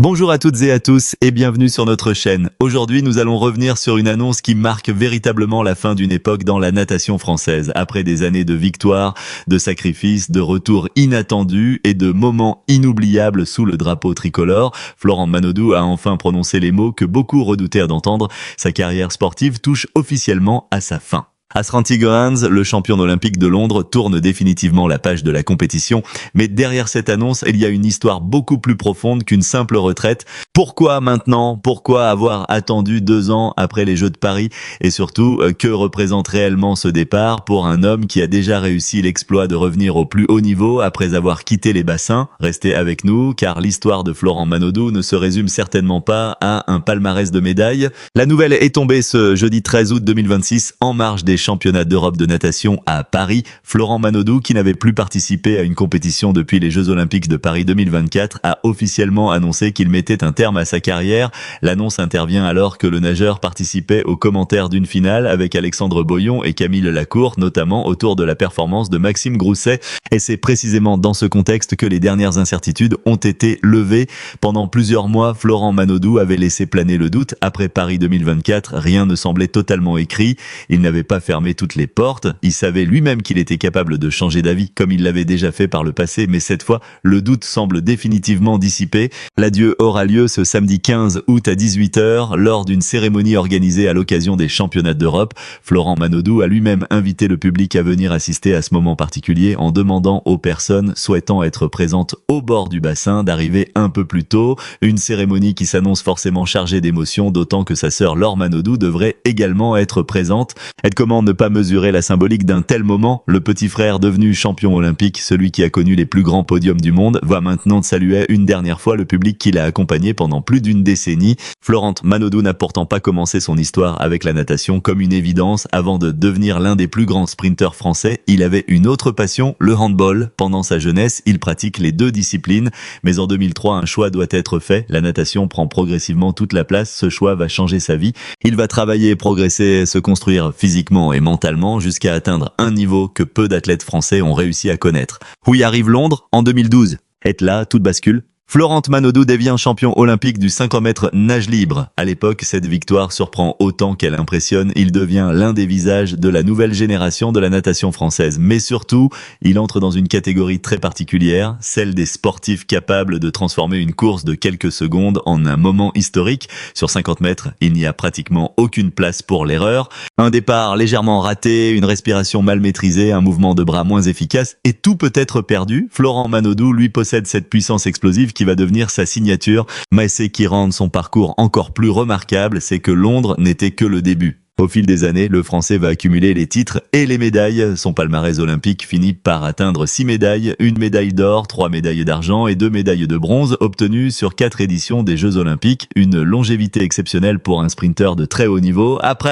Bonjour à toutes et à tous et bienvenue sur notre chaîne. Aujourd'hui, nous allons revenir sur une annonce qui marque véritablement la fin d'une époque dans la natation française. Après des années de victoires, de sacrifices, de retours inattendus et de moments inoubliables sous le drapeau tricolore, Florent Manodou a enfin prononcé les mots que beaucoup redoutèrent d'entendre. Sa carrière sportive touche officiellement à sa fin. Asranti-Gohans, le champion olympique de Londres, tourne définitivement la page de la compétition, mais derrière cette annonce, il y a une histoire beaucoup plus profonde qu'une simple retraite. Pourquoi maintenant? Pourquoi avoir attendu 2 ans après les Jeux de Paris? Et surtout, que représente réellement ce départ pour un homme qui a déjà réussi l'exploit de revenir au plus haut niveau après avoir quitté les bassins? Restez avec nous, car l'histoire de Florent Manodou ne se résume certainement pas à un palmarès de médailles. La nouvelle est tombée ce jeudi 13 août 2026 en marge des championnats d'Europe de natation à Paris. Florent Manodou, qui n'avait plus participé à une compétition depuis les Jeux Olympiques de Paris 2024, a officiellement annoncé qu'il mettait un terme à sa carrière. L'annonce intervient alors que le nageur participait aux commentaires d'une finale avec Alexandre Boyon et Camille Lacour, notamment autour de la performance de Maxime Grousset. Et c'est précisément dans ce contexte que les dernières incertitudes ont été levées. Pendant plusieurs mois, Florent Manodou avait laissé planer le doute. Après Paris 2024, rien ne semblait totalement écrit. Il n'avait pas fermé toutes les portes. Il savait lui-même qu'il était capable de changer d'avis, comme il l'avait déjà fait par le passé, mais cette fois, le doute semble définitivement dissipé. L'adieu aura lieu ce samedi 15 août à 18h, lors d'une cérémonie organisée à l'occasion des championnats d'Europe. Florent Manodou a lui-même invité le public à venir assister à ce moment particulier en demandant aux personnes souhaitant être présentes au bord du bassin d'arriver un peu plus tôt. Une cérémonie qui s'annonce forcément chargée d'émotions, d'autant que sa sœur Laure Manodou devrait également être présente. Et comment ne pas mesurer la symbolique d'un tel moment? Le petit frère devenu champion olympique, celui qui a connu les plus grands podiums du monde, va maintenant saluer une dernière fois le public qui l'a accompagné pendant plus d'une décennie. Florent Manodou n'a pourtant pas commencé son histoire avec la natation comme une évidence. Avant de devenir l'un des plus grands sprinteurs français, il avait une autre passion, le handball. Pendant sa jeunesse, il pratique les deux disciplines, mais en 2003, un choix doit être fait. La natation prend progressivement toute la place. Ce choix va changer sa vie. Il va travailler, progresser, se construire physiquement et mentalement jusqu'à atteindre un niveau que peu d'athlètes français ont réussi à connaître. Où y arrive Londres en 2012. Et là, toute bascule. Florent Manodou devient champion olympique du 50 mètres nage libre. À l'époque, cette victoire surprend autant qu'elle impressionne. Il devient l'un des visages de la nouvelle génération de la natation française. Mais surtout, il entre dans une catégorie très particulière, celle des sportifs capables de transformer une course de quelques secondes en un moment historique. Sur 50 mètres, il n'y a pratiquement aucune place pour l'erreur. Un départ légèrement raté, une respiration mal maîtrisée, un mouvement de bras moins efficace et tout peut être perdu. Florent Manodou, lui, possède cette puissance explosive qui va devenir sa signature. Mais c'est qui rend son parcours encore plus remarquable, c'est que Londres n'était que le début. Au fil des années, le Français va accumuler les titres et les médailles. Son palmarès olympique finit par atteindre 6 médailles, 1 médaille d'or, 3 médailles d'argent et 2 médailles de bronze obtenues sur 4 éditions des Jeux Olympiques. Une longévité exceptionnelle pour un sprinter de très haut niveau. Après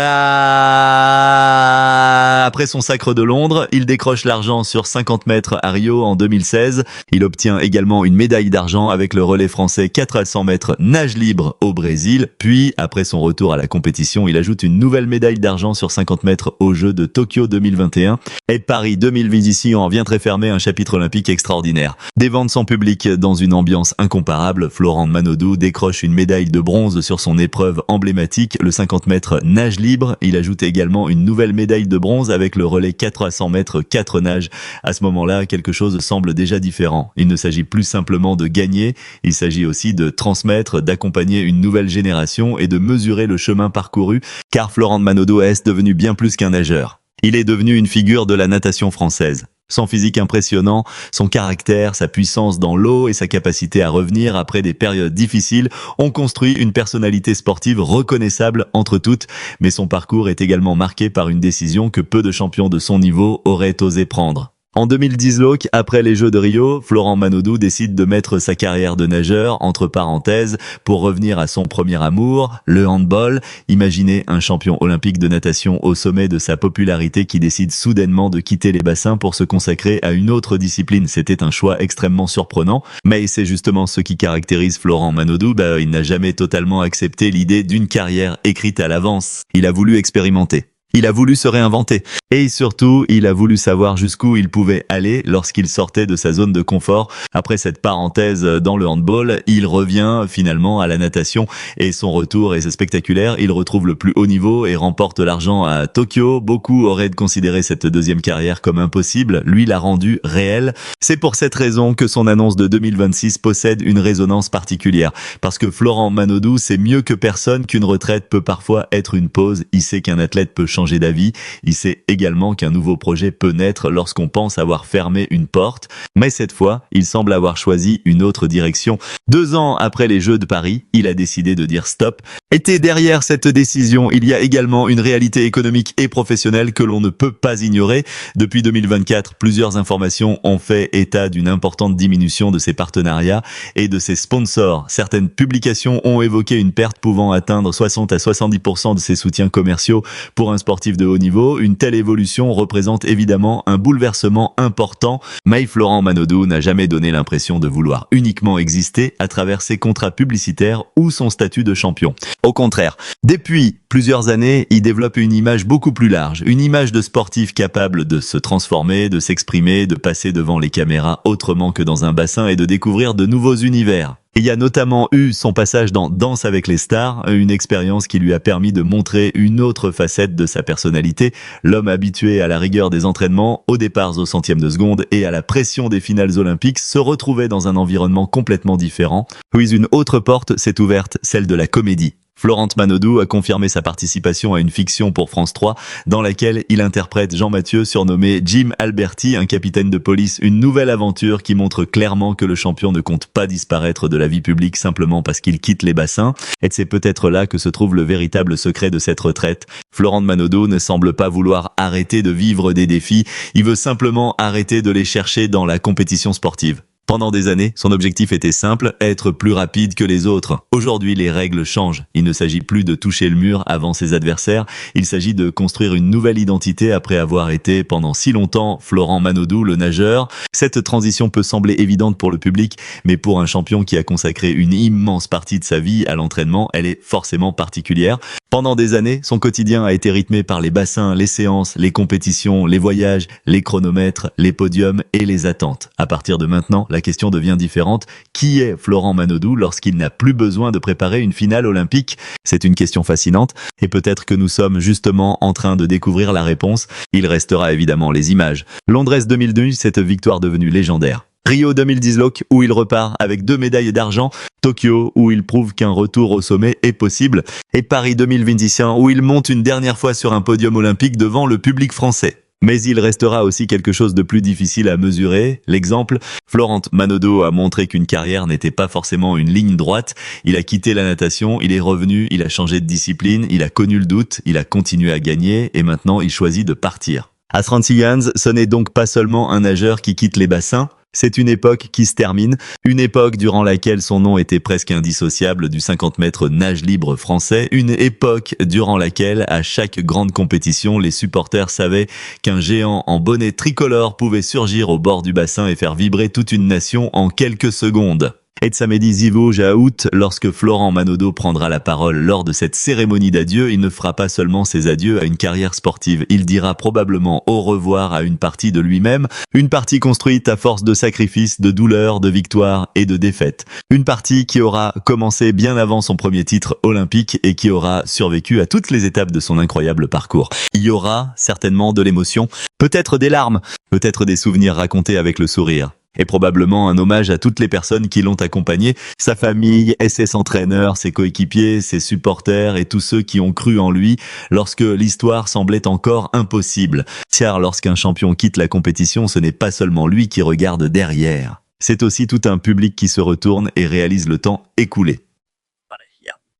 son sacre de Londres, il décroche l'argent sur 50 mètres à Rio en 2016. Il obtient également une médaille d'argent avec le relais français 4 à 100 mètres nage libre au Brésil. Puis, après son retour à la compétition, il ajoute une nouvelle médaille d'argent sur 50 mètres aux Jeux de Tokyo 2021. Et Paris 2026 en vient très fermer un chapitre olympique extraordinaire. Devant son public dans une ambiance incomparable, Florent Manodou décroche une médaille de bronze sur son épreuve emblématique, le 50 mètres nage libre. Il ajoute également une nouvelle médaille de bronze avec le relais 4 à 100 mètres 4 nages. À ce moment-là, quelque chose semble déjà différent. Il ne s'agit plus simplement de gagner, il s'agit aussi de transmettre, d'accompagner une nouvelle génération et de mesurer le chemin parcouru, car Florent Manodou est devenu bien plus qu'un nageur. Il est devenu une figure de la natation française. Son physique impressionnant, son caractère, sa puissance dans l'eau et sa capacité à revenir après des périodes difficiles ont construit une personnalité sportive reconnaissable entre toutes, mais son parcours est également marqué par une décision que peu de champions de son niveau auraient osé prendre. En 2010, après les Jeux de Rio, Florent Manodou décide de mettre sa carrière de nageur entre parenthèses pour revenir à son premier amour, le handball. Imaginez un champion olympique de natation au sommet de sa popularité qui décide soudainement de quitter les bassins pour se consacrer à une autre discipline. C'était un choix extrêmement surprenant, mais c'est justement ce qui caractérise Florent Manodou. Il n'a jamais totalement accepté l'idée d'une carrière écrite à l'avance. Il a voulu expérimenter. Il a voulu se réinventer. Et surtout, il a voulu savoir jusqu'où il pouvait aller lorsqu'il sortait de sa zone de confort. Après cette parenthèse dans le handball, il revient finalement à la natation et son retour est spectaculaire. Il retrouve le plus haut niveau et remporte l'argent à Tokyo. Beaucoup auraient considéré cette deuxième carrière comme impossible. Lui l'a rendue réelle. C'est pour cette raison que son annonce de 2026 possède une résonance particulière. Parce que Florent Manodou sait mieux que personne qu'une retraite peut parfois être une pause. Il sait qu'un athlète peut changer d'avis. Il sait également qu'un nouveau projet peut naître lorsqu'on pense avoir fermé une porte. Mais cette fois, il semble avoir choisi une autre direction. 2 ans après les Jeux de Paris, il a décidé de dire stop. Et derrière cette décision, il y a également une réalité économique et professionnelle que l'on ne peut pas ignorer. Depuis 2024, plusieurs informations ont fait état d'une importante diminution de ses partenariats et de ses sponsors. Certaines publications ont évoqué une perte pouvant atteindre 60 à 70% de ses soutiens commerciaux pour un sportif de haut niveau. Une telle évolution représente évidemment un bouleversement important, mais Florent Manodou n'a jamais donné l'impression de vouloir uniquement exister à travers ses contrats publicitaires ou son statut de champion. Au contraire, depuis plusieurs années, il développe une image beaucoup plus large, une image de sportif capable de se transformer, de s'exprimer, de passer devant les caméras autrement que dans un bassin et de découvrir de nouveaux univers. Il y a notamment eu son passage dans Danse avec les stars, une expérience qui lui a permis de montrer une autre facette de sa personnalité. L'homme habitué à la rigueur des entraînements, aux départs au centième de seconde et à la pression des finales olympiques se retrouvait dans un environnement complètement différent. Puis une autre porte s'est ouverte, celle de la comédie. Florent Manodou a confirmé sa participation à une fiction pour France 3 dans laquelle il interprète Jean Mathieu surnommé Jim Alberti, un capitaine de police, une nouvelle aventure qui montre clairement que le champion ne compte pas disparaître de la vie publique simplement parce qu'il quitte les bassins. Et c'est peut-être là que se trouve le véritable secret de cette retraite. Florent Manodou ne semble pas vouloir arrêter de vivre des défis, il veut simplement arrêter de les chercher dans la compétition sportive. Pendant des années, son objectif était simple, être plus rapide que les autres. Aujourd'hui, les règles changent. Il ne s'agit plus de toucher le mur avant ses adversaires, il s'agit de construire une nouvelle identité après avoir été pendant si longtemps Florent Manodou, le nageur. Cette transition peut sembler évidente pour le public, mais pour un champion qui a consacré une immense partie de sa vie à l'entraînement, elle est forcément particulière. Pendant des années, son quotidien a été rythmé par les bassins, les séances, les compétitions, les voyages, les chronomètres, les podiums et les attentes. À partir de maintenant, la question devient différente. Qui est Florent Manodou lorsqu'il n'a plus besoin de préparer une finale olympique? C'est une question fascinante et peut-être que nous sommes justement en train de découvrir la réponse. Il restera évidemment les images. Londres 2002, cette victoire devenue légendaire. Rio 2010 où il repart avec 2 médailles d'argent, Tokyo où il prouve qu'un retour au sommet est possible, et Paris 2021 où il monte une dernière fois sur un podium olympique devant le public français. Mais il restera aussi quelque chose de plus difficile à mesurer. L'exemple, Florent Manodou a montré qu'une carrière n'était pas forcément une ligne droite. Il a quitté la natation, il est revenu, il a changé de discipline, il a connu le doute, il a continué à gagner et maintenant il choisit de partir. Asran Sigans, ce n'est donc pas seulement un nageur qui quitte les bassins, c'est une époque qui se termine, une époque durant laquelle son nom était presque indissociable du 50 mètres nage libre français, une époque durant laquelle, à chaque grande compétition, les supporters savaient qu'un géant en bonnet tricolore pouvait surgir au bord du bassin et faire vibrer toute une nation en quelques secondes. Et de samedi Zivo Jaout, lorsque Florent Manodou prendra la parole lors de cette cérémonie d'adieu, il ne fera pas seulement ses adieux à une carrière sportive, il dira probablement au revoir à une partie de lui-même, une partie construite à force de sacrifices, de douleurs, de victoires et de défaites. Une partie qui aura commencé bien avant son premier titre olympique et qui aura survécu à toutes les étapes de son incroyable parcours. Il y aura certainement de l'émotion, peut-être des larmes, peut-être des souvenirs racontés avec le sourire. Et probablement un hommage à toutes les personnes qui l'ont accompagné, sa famille et ses entraîneurs, ses coéquipiers, ses supporters et tous ceux qui ont cru en lui lorsque l'histoire semblait encore impossible. Car lorsqu'un champion quitte la compétition, ce n'est pas seulement lui qui regarde derrière. C'est aussi tout un public qui se retourne et réalise le temps écoulé.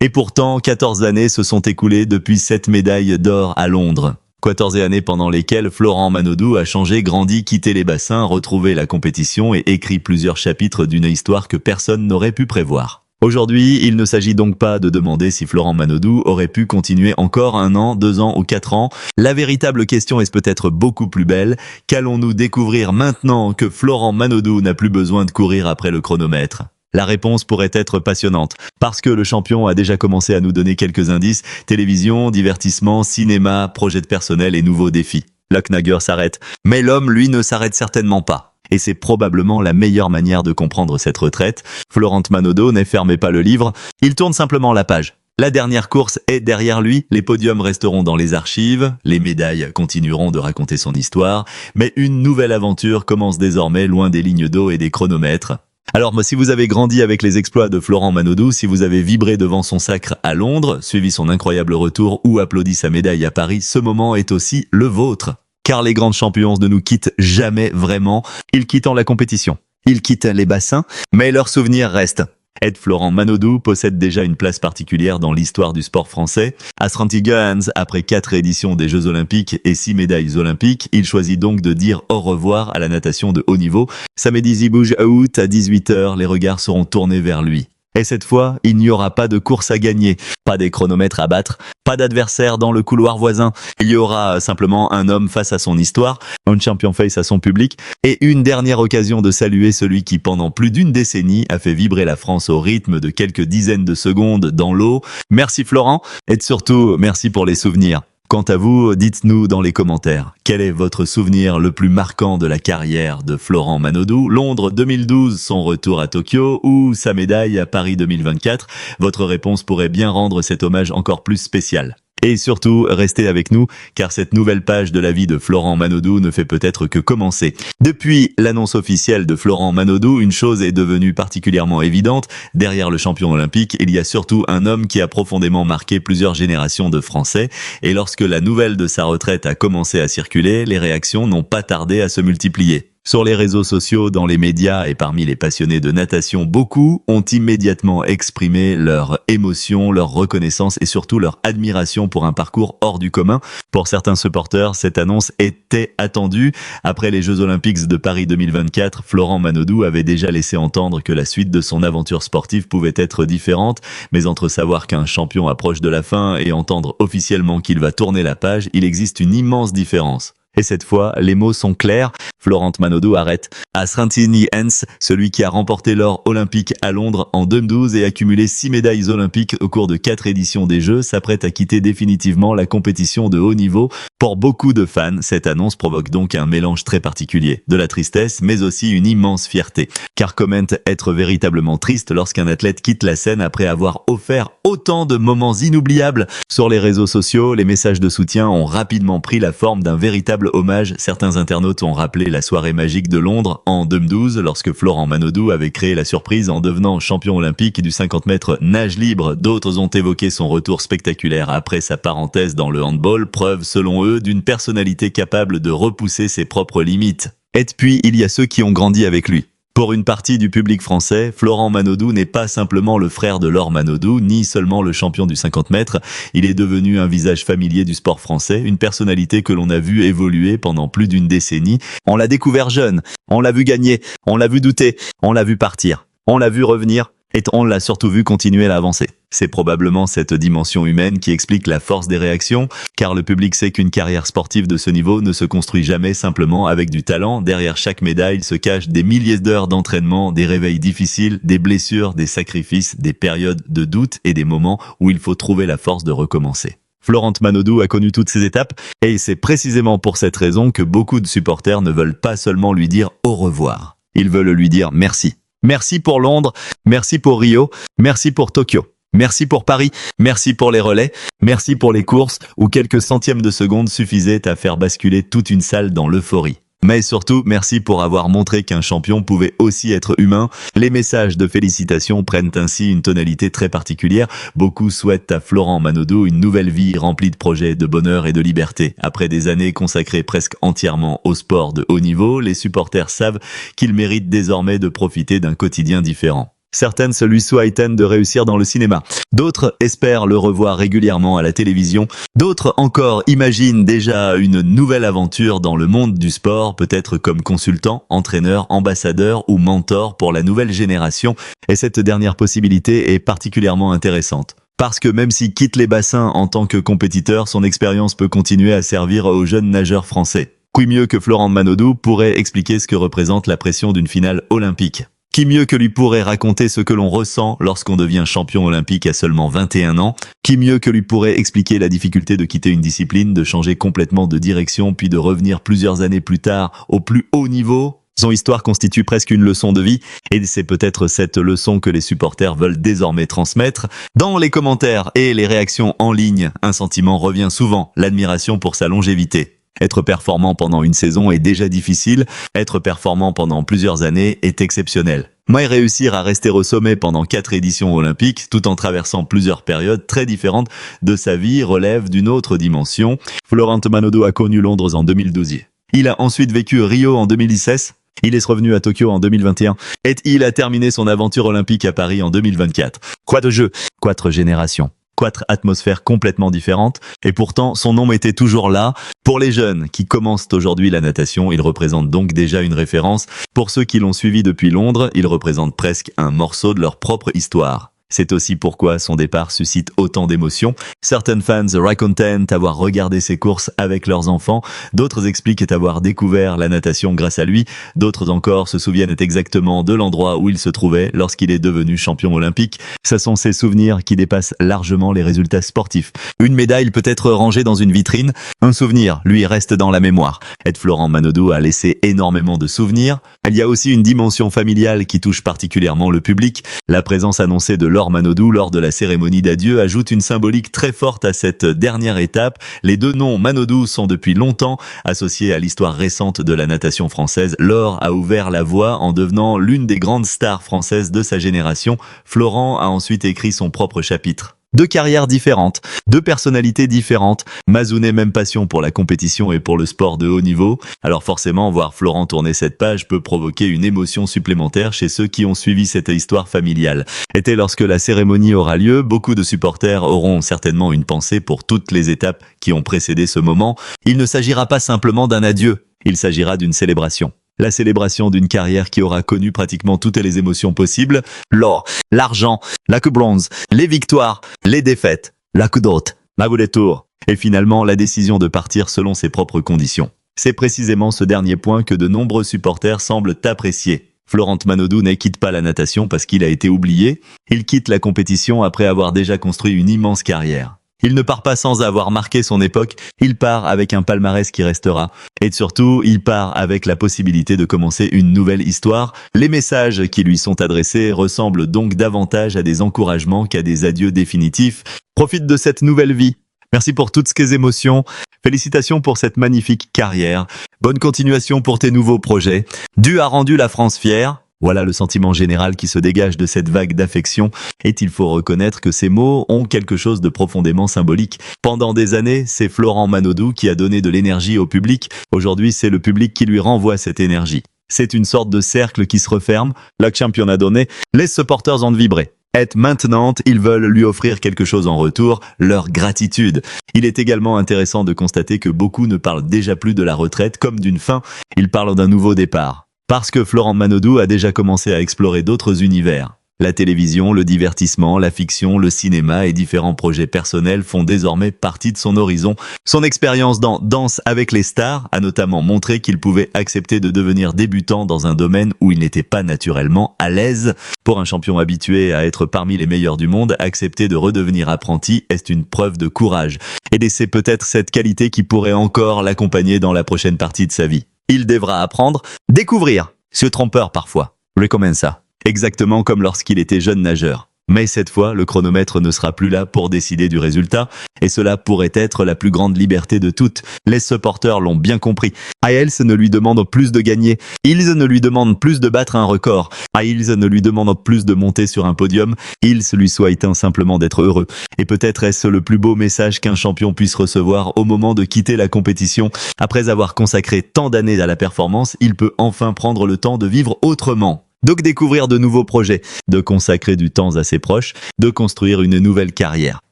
Et pourtant, 14 années se sont écoulées depuis 7 médailles d'or à Londres. 14 années pendant lesquelles Florent Manodou a changé, grandi, quitté les bassins, retrouvé la compétition et écrit plusieurs chapitres d'une histoire que personne n'aurait pu prévoir. Aujourd'hui, il ne s'agit donc pas de demander si Florent Manodou aurait pu continuer encore 1 an, 2 ans ou 4 ans. La véritable question est peut-être beaucoup plus belle. Qu'allons-nous découvrir maintenant que Florent Manodou n'a plus besoin de courir après le chronomètre ? La réponse pourrait être passionnante, parce que le champion a déjà commencé à nous donner quelques indices: télévision, divertissement, cinéma, projet de personnel et nouveaux défis. Lucknager s'arrête, mais l'homme, lui, ne s'arrête certainement pas. Et c'est probablement la meilleure manière de comprendre cette retraite. Florent Manodeau ne fermez pas le livre, il tourne simplement la page. La dernière course est derrière lui, les podiums resteront dans les archives, les médailles continueront de raconter son histoire, mais une nouvelle aventure commence désormais loin des lignes d'eau et des chronomètres. Alors, si vous avez grandi avec les exploits de Florent Manodeau, si vous avez vibré devant son sacre à Londres, suivi son incroyable retour ou applaudi sa médaille à Paris, ce moment est aussi le vôtre. Car les grandes champions ne nous quittent jamais vraiment, ils quittent la compétition. Ils quittent les bassins, mais leurs souvenirs restent. Ed Florent Manodeau possède déjà une place particulière dans l'histoire du sport français. À Srantigans, après 4 éditions des Jeux Olympiques et 6 médailles olympiques, il choisit donc de dire au revoir à la natation de haut niveau. Samedi Zibouj Août à 18h, les regards seront tournés vers lui. Et cette fois, il n'y aura pas de course à gagner, pas des chronomètres à battre, pas d'adversaire dans le couloir voisin. Il y aura simplement un homme face à son histoire, un champion face à son public, et une dernière occasion de saluer celui qui, pendant plus d'une décennie, a fait vibrer la France au rythme de quelques dizaines de secondes dans l'eau. Merci Florent, et surtout, merci pour les souvenirs. Quant à vous, dites-nous dans les commentaires, quel est votre souvenir le plus marquant de la carrière de Florent Manodeau? Londres 2012, son retour à Tokyo, ou sa médaille à Paris 2024? Votre réponse pourrait bien rendre cet hommage encore plus spécial. Et surtout, restez avec nous, car cette nouvelle page de la vie de Florent Manodeau ne fait peut-être que commencer. Depuis l'annonce officielle de Florent Manodeau, une chose est devenue particulièrement évidente. Derrière le champion olympique, il y a surtout un homme qui a profondément marqué plusieurs générations de Français. Et lorsque la nouvelle de sa retraite a commencé à circuler, les réactions n'ont pas tardé à se multiplier. Sur les réseaux sociaux, dans les médias et parmi les passionnés de natation, beaucoup ont immédiatement exprimé leur émotion, leur reconnaissance et surtout leur admiration pour un parcours hors du commun. Pour certains supporters, cette annonce était attendue. Après les Jeux Olympiques de Paris 2024, Florent Manodeau avait déjà laissé entendre que la suite de son aventure sportive pouvait être différente. Mais entre savoir qu'un champion approche de la fin et entendre officiellement qu'il va tourner la page, il existe une immense différence. Et cette fois, les mots sont clairs. Florent Manodeau arrête. À Srantigans, celui qui a remporté l'or olympique à Londres en 2012 et accumulé 6 médailles olympiques au cours de 4 éditions des Jeux, s'apprête à quitter définitivement la compétition de haut niveau. Pour beaucoup de fans, cette annonce provoque donc un mélange très particulier. De la tristesse, mais aussi une immense fierté. Car comment être véritablement triste lorsqu'un athlète quitte la scène après avoir offert autant de moments inoubliables? Sur les réseaux sociaux, les messages de soutien ont rapidement pris la forme d'un véritable hommage. Certains internautes ont rappelé la soirée magique de Londres en 2012 lorsque Florent Manodeau avait créé la surprise en devenant champion olympique du 50 mètres nage libre. D'autres ont évoqué son retour spectaculaire après sa parenthèse dans le handball, preuve selon eux d'une personnalité capable de repousser ses propres limites. Et puis, il y a ceux qui ont grandi avec lui. Pour une partie du public français, Florent Manodeau n'est pas simplement le frère de Laure Manodeau, ni seulement le champion du 50 mètres. Il est devenu un visage familier du sport français, une personnalité que l'on a vu évoluer pendant plus d'une décennie. On l'a découvert jeune, on l'a vu gagner, on l'a vu douter, on l'a vu partir, on l'a vu revenir, et on l'a surtout vu continuer à avancer. C'est probablement cette dimension humaine qui explique la force des réactions, car le public sait qu'une carrière sportive de ce niveau ne se construit jamais simplement avec du talent. Derrière chaque médaille se cachent des milliers d'heures d'entraînement, des réveils difficiles, des blessures, des sacrifices, des périodes de doute et des moments où il faut trouver la force de recommencer. Florent Manodeau a connu toutes ces étapes, et c'est précisément pour cette raison que beaucoup de supporters ne veulent pas seulement lui dire au revoir. Ils veulent lui dire merci. Merci pour Londres, merci pour Rio, merci pour Tokyo. Merci pour Paris, merci pour les relais, merci pour les courses où quelques centièmes de seconde suffisaient à faire basculer toute une salle dans l'euphorie. Mais surtout, merci pour avoir montré qu'un champion pouvait aussi être humain. Les messages de félicitations prennent ainsi une tonalité très particulière. Beaucoup souhaitent à Florent Manodeau une nouvelle vie remplie de projets, de bonheur et de liberté. Après des années consacrées presque entièrement au sport de haut niveau, les supporters savent qu'il mérite désormais de profiter d'un quotidien différent. Certaines se lui souhaitent de réussir dans le cinéma. D'autres espèrent le revoir régulièrement à la télévision. D'autres encore imaginent déjà une nouvelle aventure dans le monde du sport, peut-être comme consultant, entraîneur, ambassadeur ou mentor pour la nouvelle génération. Et cette dernière possibilité est particulièrement intéressante. Parce que même s'il quitte les bassins en tant que compétiteur, son expérience peut continuer à servir aux jeunes nageurs français. Qui mieux que Florent Manodeau pourrait expliquer ce que représente la pression d'une finale olympique? Qui mieux que lui pourrait raconter ce que l'on ressent lorsqu'on devient champion olympique à seulement 21 ans? Qui mieux que lui pourrait expliquer la difficulté de quitter une discipline, de changer complètement de direction, puis de revenir plusieurs années plus tard au plus haut niveau? Son histoire constitue presque une leçon de vie, et c'est peut-être cette leçon que les supporters veulent désormais transmettre. Dans les commentaires et les réactions en ligne, un sentiment revient souvent, l'admiration pour sa longévité. Être performant pendant une saison est déjà difficile, être performant pendant plusieurs années est exceptionnel. Mais réussir à rester au sommet pendant 4 éditions olympiques, tout en traversant plusieurs périodes très différentes de sa vie, relève d'une autre dimension. Florent Manodou a connu Londres en 2012. Il a ensuite vécu Rio en 2016. Il est revenu à Tokyo en 2021 et il a terminé son aventure olympique à Paris en 2024. Quoi de jeu, 4 générations, 4 atmosphères complètement différentes, et pourtant son nom était toujours là. Pour les jeunes qui commencent aujourd'hui la natation, il représente donc déjà une référence. Pour ceux qui l'ont suivi depuis Londres, il représente presque un morceau de leur propre histoire. C'est aussi pourquoi son départ suscite autant d'émotions. Certaines fans racontent avoir regardé ses courses avec leurs enfants, d'autres expliquent avoir découvert la natation grâce à lui, d'autres encore se souviennent exactement de l'endroit où il se trouvait lorsqu'il est devenu champion olympique. Ce sont ces souvenirs qui dépassent largement les résultats sportifs. Une médaille peut être rangée dans une vitrine, un souvenir, lui, reste dans la mémoire. Et Florent Manodou a laissé énormément de souvenirs. Il y a aussi une dimension familiale qui touche particulièrement le public. La présence annoncée de Laure Manodou lors de la cérémonie d'adieu ajoute une symbolique très forte à cette dernière étape. Les deux noms Manodou sont depuis longtemps associés à l'histoire récente de la natation française. Laure a ouvert la voie en devenant l'une des grandes stars françaises de sa génération. Florent a ensuite écrit son propre chapitre. 2 carrières différentes, 2 personnalités différentes, Mazoune même passion pour la compétition et pour le sport de haut niveau. Alors forcément, voir Florent tourner cette page peut provoquer une émotion supplémentaire chez ceux qui ont suivi cette histoire familiale. Et lorsque la cérémonie aura lieu, beaucoup de supporters auront certainement une pensée pour toutes les étapes qui ont précédé ce moment. Il ne s'agira pas simplement d'un adieu, il s'agira d'une célébration. La célébration d'une carrière qui aura connu pratiquement toutes les émotions possibles, l'or, l'argent, la coupe bronze, les victoires, les défaites, la coupe d'hôte, la boule des tours, et finalement la décision de partir selon ses propres conditions. C'est précisément ce dernier point que de nombreux supporters semblent apprécier. Florent Manodou ne quitte pas la natation parce qu'il a été oublié, il quitte la compétition après avoir déjà construit une immense carrière. Il ne part pas sans avoir marqué son époque, il part avec un palmarès qui restera. Et surtout, il part avec la possibilité de commencer une nouvelle histoire. Les messages qui lui sont adressés ressemblent donc davantage à des encouragements qu'à des adieux définitifs. Profite de cette nouvelle vie. Merci pour toutes ces émotions. Félicitations pour cette magnifique carrière. Bonne continuation pour tes nouveaux projets. Dieu a rendu la France fière. Voilà le sentiment général qui se dégage de cette vague d'affection, et il faut reconnaître que ces mots ont quelque chose de profondément symbolique. Pendant des années, c'est Florent Manodou qui a donné de l'énergie au public. Aujourd'hui, c'est le public qui lui renvoie cette énergie. C'est une sorte de cercle qui se referme. Le championnat donné, les supporters ont vibré. Et maintenant, ils veulent lui offrir quelque chose en retour, leur gratitude. Il est également intéressant de constater que beaucoup ne parlent déjà plus de la retraite comme d'une fin, ils parlent d'un nouveau départ. Parce que Florent Manodou a déjà commencé à explorer d'autres univers. La télévision, le divertissement, la fiction, le cinéma et différents projets personnels font désormais partie de son horizon. Son expérience dans Danse avec les stars a notamment montré qu'il pouvait accepter de devenir débutant dans un domaine où il n'était pas naturellement à l'aise. Pour un champion habitué à être parmi les meilleurs du monde, accepter de redevenir apprenti est une preuve de courage. Et c'est peut-être cette qualité qui pourrait encore l'accompagner dans la prochaine partie de sa vie. Il devra apprendre, découvrir, se trompeur parfois. Recommence ça. Exactement comme lorsqu'il était jeune nageur. Mais cette fois, le chronomètre ne sera plus là pour décider du résultat, et cela pourrait être la plus grande liberté de toutes. Les supporters l'ont bien compris. Ils ne lui demandent plus de gagner, ils ne lui demandent plus de battre un record, ils ne lui demandent plus de monter sur un podium, il lui souhaite simplement d'être heureux. Et peut-être est-ce le plus beau message qu'un champion puisse recevoir au moment de quitter la compétition. Après avoir consacré tant d'années à la performance, il peut enfin prendre le temps de vivre autrement. Donc découvrir de nouveaux projets, de consacrer du temps à ses proches, de construire une nouvelle carrière.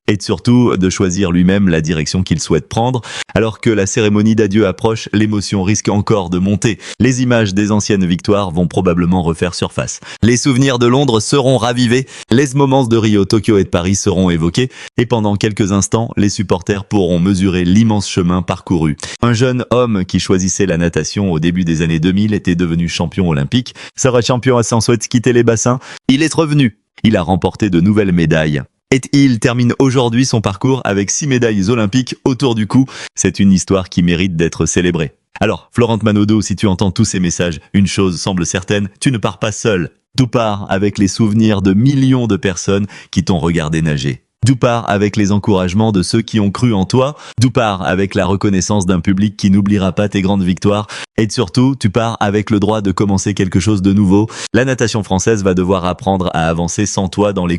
et surtout de choisir lui-même la direction qu'il souhaite prendre. Alors que la cérémonie d'adieu approche, l'émotion risque encore de monter. Les images des anciennes victoires vont probablement refaire surface. Les souvenirs de Londres seront ravivés, les moments de Rio, Tokyo et de Paris seront évoqués, et pendant quelques instants, les supporters pourront mesurer l'immense chemin parcouru. Un jeune homme qui choisissait la natation au début des années 2000 était devenu champion olympique. Sera champion à sans souhaite quitter les bassins. Il est revenu. Il a remporté de nouvelles médailles. Et il termine aujourd'hui son parcours avec 6 médailles olympiques autour du cou. C'est une histoire qui mérite d'être célébrée. Alors, Florent Manodou, si tu entends tous ces messages, une chose semble certaine, tu ne pars pas seul. Tu pars avec les souvenirs de millions de personnes qui t'ont regardé nager. Tu pars avec les encouragements de ceux qui ont cru en toi. Tu pars avec la reconnaissance d'un public qui n'oubliera pas tes grandes victoires. Et surtout, tu pars avec le droit de commencer quelque chose de nouveau. La natation française va devoir apprendre à avancer sans toi dans les